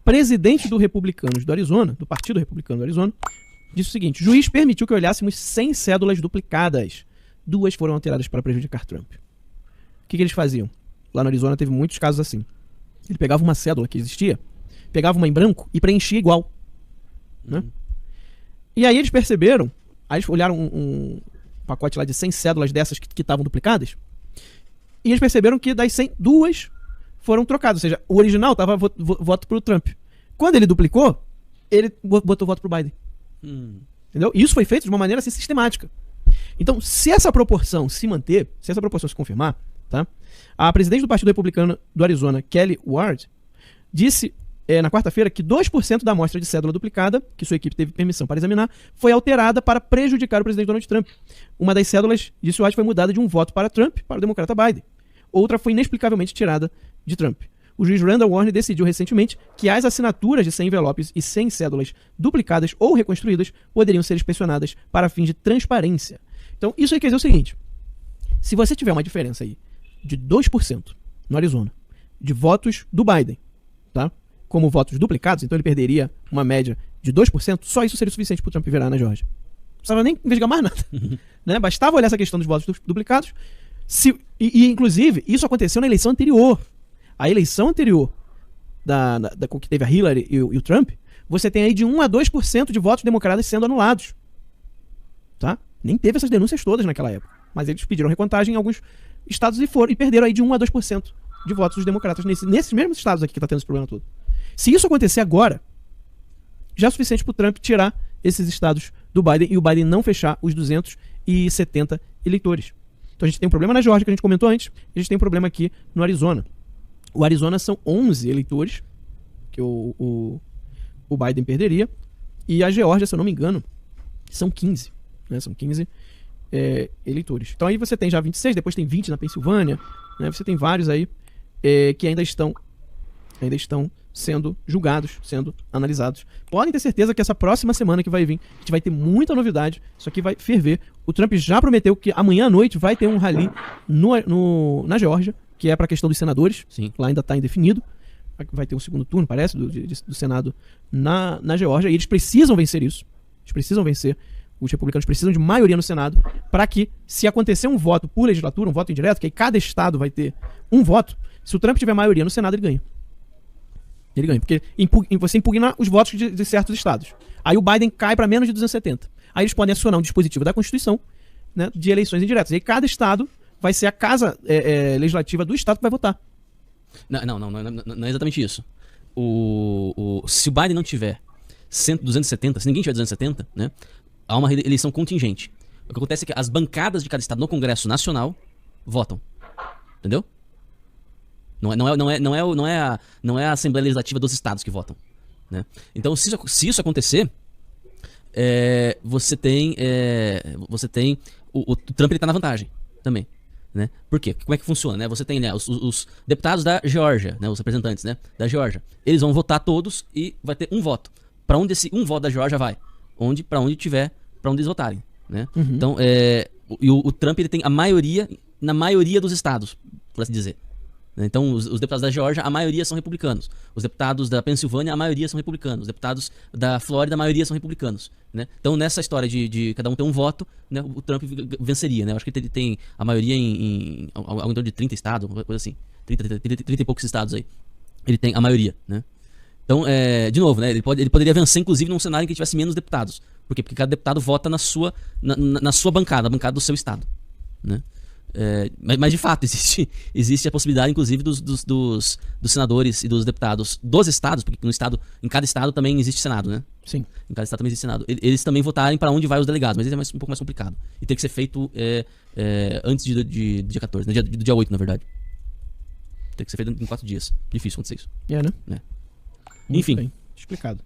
presidente do Republicanos do Arizona, do Partido Republicano do Arizona, disse o seguinte: juiz permitiu que olhássemos 100 cédulas duplicadas. 2 foram alteradas para prejudicar Trump. O que eles faziam? Lá no Arizona teve muitos casos assim. Ele pegava uma cédula que existia, pegava uma em branco e preenchia igual. Né? E aí eles perceberam, aí eles olharam um pacote lá de 100 cédulas dessas que estavam duplicadas, e eles perceberam que das 100, 2 foram trocadas. Ou seja, o original estava voto pro Trump. Quando ele duplicou, ele botou voto pro Biden. Entendeu? E isso foi feito de uma maneira assim, sistemática. Então, se essa proporção se manter, se essa proporção se confirmar, tá? A presidente do Partido Republicano do Arizona, Kelly Ward, disse na quarta-feira que 2% da amostra de cédula duplicada, que sua equipe teve permissão para examinar, foi alterada para prejudicar o presidente Donald Trump. Uma das cédulas, disse Ward, foi mudada de um voto para Trump para o democrata Biden. Outra foi inexplicavelmente tirada de Trump. O juiz Randall Warner decidiu recentemente que as assinaturas de 100 envelopes e 100 cédulas duplicadas ou reconstruídas poderiam ser inspecionadas para fins de transparência. Então, isso aí quer dizer o seguinte: se você tiver uma diferença aí de 2% no Arizona de votos do Biden, tá? Como votos duplicados, então ele perderia uma média de 2%, só isso seria suficiente para o Trump virar na Geórgia. Não precisava nem investigar mais nada. Né? Bastava olhar essa questão dos votos duplicados. Inclusive, isso aconteceu na eleição anterior. A eleição anterior que teve a Hillary e o Trump, você tem aí de 1 a 2% de votos democratas sendo anulados. Tá? Nem teve essas denúncias todas naquela época. Mas eles pediram recontagem em alguns estados e perderam aí de 1 a 2% de votos dos democratas nesses mesmos estados aqui que está tendo esse problema todo. Se isso acontecer agora, já é suficiente para o Trump tirar esses estados do Biden e o Biden não fechar os 270 eleitores. Então a gente tem um problema na Geórgia, que a gente comentou antes, a gente tem um problema aqui no Arizona. O Arizona são 11 eleitores que o Biden perderia, e a Geórgia, se eu não me engano, são 15. Né? São 15 eleitores. Então aí você tem já 26, depois tem 20 na Pensilvânia, né? Você tem vários aí que ainda estão sendo julgados, sendo analisados. Podem ter certeza que essa próxima semana que vai vir, a gente vai ter muita novidade, isso aqui vai ferver. O Trump já prometeu que amanhã à noite vai ter um rally na Geórgia, que é para a questão dos senadores. Sim. Lá ainda está indefinido. Vai ter um segundo turno, parece, do Senado na Geórgia, e eles precisam vencer isso. Eles precisam vencer. Os republicanos precisam de maioria no Senado para que, se acontecer um voto por legislatura, um voto indireto, que aí cada estado vai ter um voto, se o Trump tiver maioria no Senado, ele ganha. Ele ganha, porque você impugna os votos de certos estados. Aí o Biden cai para menos de 270. Aí eles podem acionar um dispositivo da Constituição, né, de eleições indiretas. E aí cada estado vai ser a casa legislativa do estado que vai votar. Não é exatamente isso. Se o Biden não tiver 270, se ninguém tiver 270, né, há uma eleição contingente. O que acontece é que as bancadas de cada estado no Congresso Nacional votam. Entendeu? Não é a Assembleia Legislativa dos estados que votam. Né? Então, se isso acontecer, você tem o Trump, ele tá na vantagem também. Né? Por quê? Como é que funciona? Né? Você tem, né, os deputados da Geórgia, né, os representantes, né, da Geórgia. Eles vão votar todos e vai ter um voto. Para onde esse um voto da Geórgia vai? Para onde eles votarem. Né? Uhum. Então, o Trump, ele tem a maioria na maioria dos estados, por assim dizer. Então, os deputados da Geórgia, a maioria são republicanos. Os deputados da Pensilvânia, a maioria são republicanos. Os deputados da Flórida, a maioria são republicanos. Né? Então, nessa história de cada um ter um voto, né, o Trump venceria. Né? Eu acho que ele tem a maioria em algo em torno de 30 estados, uma coisa assim. 30 e poucos estados aí. Ele tem a maioria. Né? Então, de novo, né, ele poderia vencer, inclusive, num cenário em que tivesse menos deputados. Por quê? Porque cada deputado vota na sua bancada, a bancada do seu estado. Né? Mas de fato existe a possibilidade, inclusive, dos senadores e dos deputados dos estados, porque em cada estado também existe Senado, né? Sim. Em cada estado também existe Senado. Eles também votarem para onde vai os delegados, mas isso é um pouco mais complicado. E tem que ser feito antes de dia 14, né? Do dia 8, na verdade. Tem que ser feito em 4 dias. Difícil acontecer isso. Né? Enfim. Bem explicado.